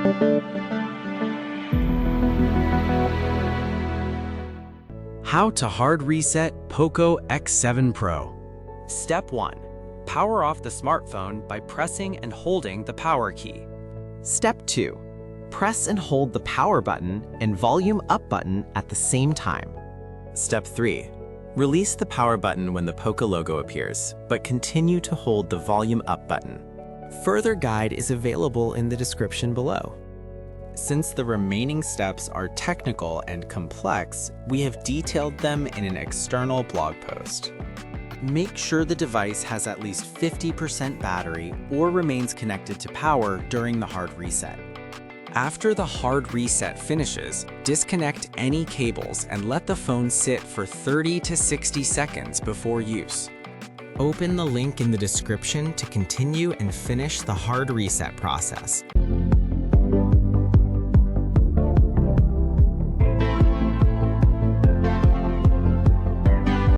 How to hard reset Poco X7 Pro. Step 1. Power off the smartphone by pressing and holding the power key. Step 2. Press and hold the power button and volume up button at the same time. Step 3. Release the power button when the Poco logo appears, but continue to hold the volume up button. Further guide is available in the description below. Since the remaining steps are technical and complex, we have detailed them in an external blog post. Make sure the device has at least 50% battery or remains connected to power during the hard reset. After the hard reset finishes, disconnect any cables and let the phone sit for 30 to 60 seconds before use. Open the link in the description to continue and finish the hard reset process.